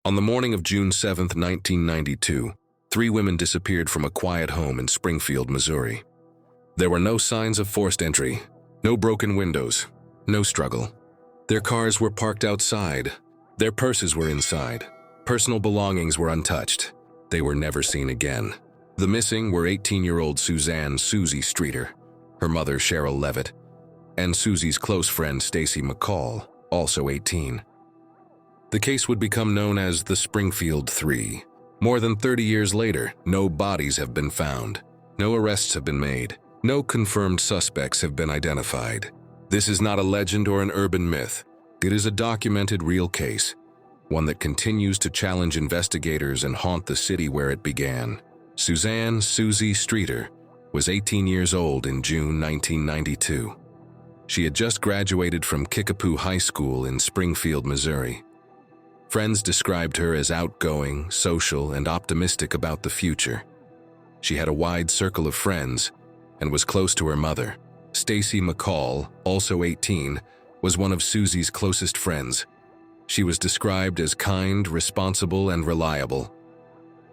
On the morning of June 7, 1992, three women disappeared from a quiet home in Springfield, Missouri. There were no signs of forced entry, no broken windows, no struggle. Their cars were parked outside. Their purses were inside. Personal belongings were untouched. They were never seen again. The missing were 18-year-old Suzanne "Susie" Streeter, her mother Cheryl Levitt, and Susie's close friend Stacy McCall, also 18. The case would become known as the Springfield Three. More than 30 years later, no bodies have been found. No arrests have been made. No confirmed suspects have been identified. This is not a legend or an urban myth. It is a documented real case, one that continues to challenge investigators and haunt the city where it began. Suzanne "Susie" Streeter was 18 years old in June 1992. She had just graduated from Kickapoo High School in Springfield, Missouri. Friends described her as outgoing, social, and optimistic about the future. She had a wide circle of friends and was close to her mother. Stacy McCall, also 18, was one of Susie's closest friends. She was described as kind, responsible, and reliable.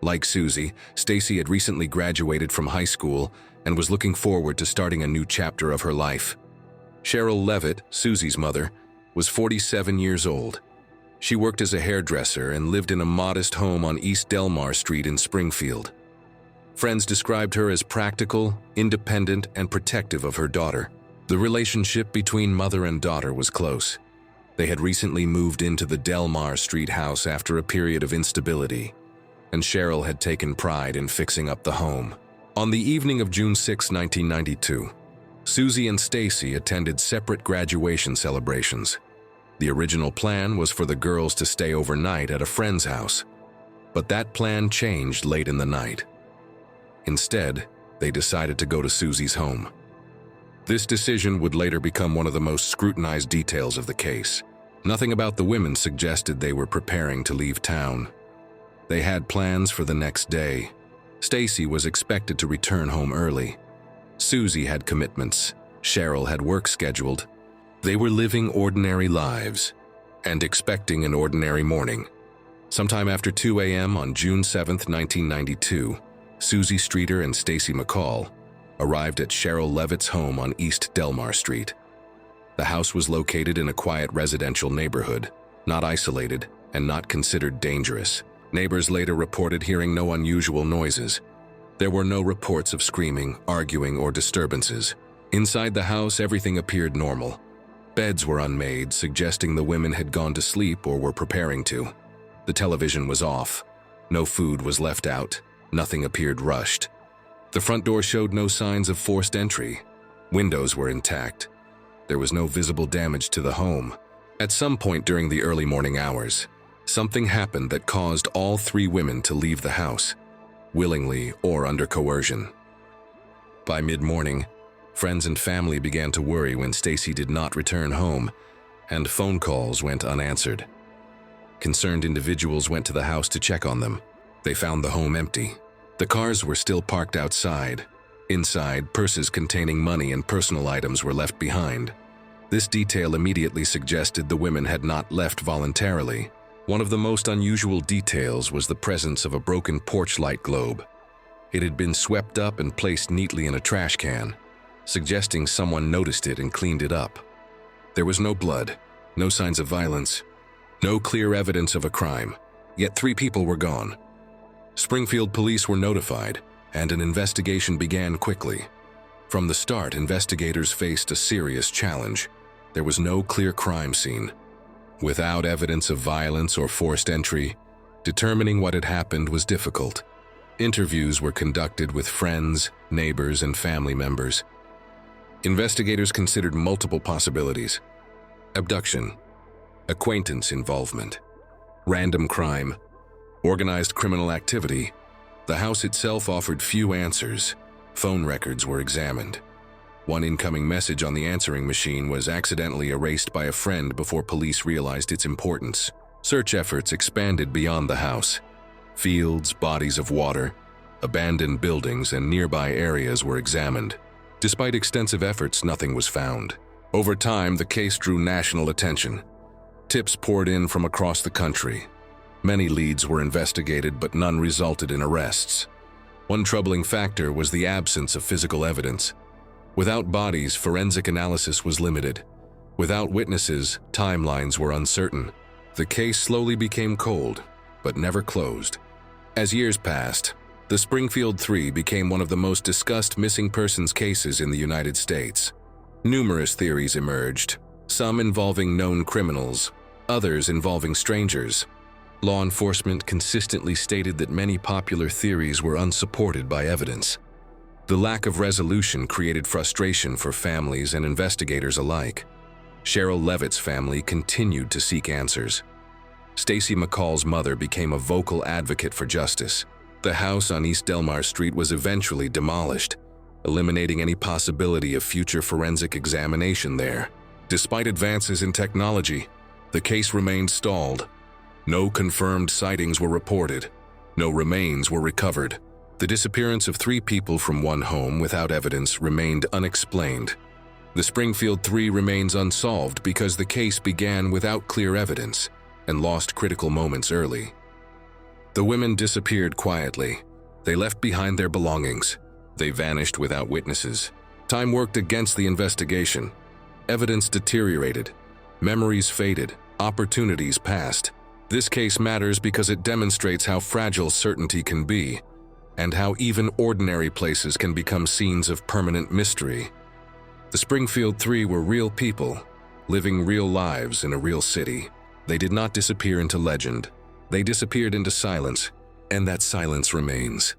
Like Susie, Stacy had recently graduated from high school and was looking forward to starting a new chapter of her life. Cheryl Levitt, Susie's mother, was 47 years old. She worked as a hairdresser and lived in a modest home on East Delmar Street in Springfield. Friends described her as practical, independent, and protective of her daughter. The relationship between mother and daughter was close. They had recently moved into the Delmar Street house after a period of instability, and Cheryl had taken pride in fixing up the home. On the evening of June 6, 1992, Susie and Stacy attended separate graduation celebrations. The original plan was for the girls to stay overnight at a friend's house, but that plan changed late in the night. Instead, they decided to go to Susie's home. This decision would later become one of the most scrutinized details of the case. Nothing about the women suggested they were preparing to leave town. They had plans for the next day. Stacy was expected to return home early. Susie had commitments. Cheryl had work scheduled. They were living ordinary lives and expecting an ordinary morning. Sometime after 2 a.m. on June 7, 1992, Susie Streeter and Stacy McCall arrived at Cheryl Levitt's home on East Delmar Street. The house was located in a quiet residential neighborhood, not isolated and not considered dangerous. Neighbors later reported hearing no unusual noises. There were no reports of screaming, arguing, or disturbances. Inside the house, everything appeared normal. Beds were unmade, suggesting the women had gone to sleep or were preparing to. The television was off. No food was left out. Nothing appeared rushed. The front door showed no signs of forced entry. Windows were intact. There was no visible damage to the home. At some point during the early morning hours, something happened that caused all three women to leave the house, willingly or under coercion. By mid-morning, friends and family began to worry when Stacy did not return home, and phone calls went unanswered. Concerned individuals went to the house to check on them. They found the home empty. The cars were still parked outside. Inside, purses containing money and personal items were left behind. This detail immediately suggested the women had not left voluntarily. One of the most unusual details was the presence of a broken porch light globe. It had been swept up and placed neatly in a trash can, suggesting someone noticed it and cleaned it up. There was no blood, no signs of violence, no clear evidence of a crime, yet three people were gone. Springfield police were notified, and an investigation began quickly. From the start, investigators faced a serious challenge. There was no clear crime scene. Without evidence of violence or forced entry, determining what had happened was difficult. Interviews were conducted with friends, neighbors, and family members. Investigators considered multiple possibilities: abduction, acquaintance involvement, random crime, organized criminal activity. The house itself offered few answers. Phone records were examined. One incoming message on the answering machine was accidentally erased by a friend before police realized its importance. Search efforts expanded beyond the house. Fields, bodies of water, abandoned buildings, and nearby areas were examined. Despite extensive efforts, nothing was found. Over time, the case drew national attention. Tips poured in from across the country. Many leads were investigated, but none resulted in arrests. One troubling factor was the absence of physical evidence. Without bodies, forensic analysis was limited. Without witnesses, timelines were uncertain. The case slowly became cold, but never closed. As years passed, the Springfield Three became one of the most discussed missing persons cases in the United States. Numerous theories emerged, some involving known criminals, others involving strangers. Law enforcement consistently stated that many popular theories were unsupported by evidence. The lack of resolution created frustration for families and investigators alike. Cheryl Levitt's family continued to seek answers. Stacy McCall's mother became a vocal advocate for justice. The house on East Delmar Street was eventually demolished, eliminating any possibility of future forensic examination there. Despite advances in technology, the case remained stalled. No confirmed sightings were reported. No remains were recovered. The disappearance of 3 people from one home without evidence remained unexplained. The Springfield Three remains unsolved because the case began without clear evidence and lost critical moments early. The women disappeared quietly. They left behind their belongings. They vanished without witnesses. Time worked against the investigation. Evidence deteriorated. Memories faded. Opportunities passed. This case matters because it demonstrates how fragile certainty can be, and how even ordinary places can become scenes of permanent mystery. The Springfield Three were real people, living real lives in a real city. They did not disappear into legend. They disappeared into silence, and that silence remains.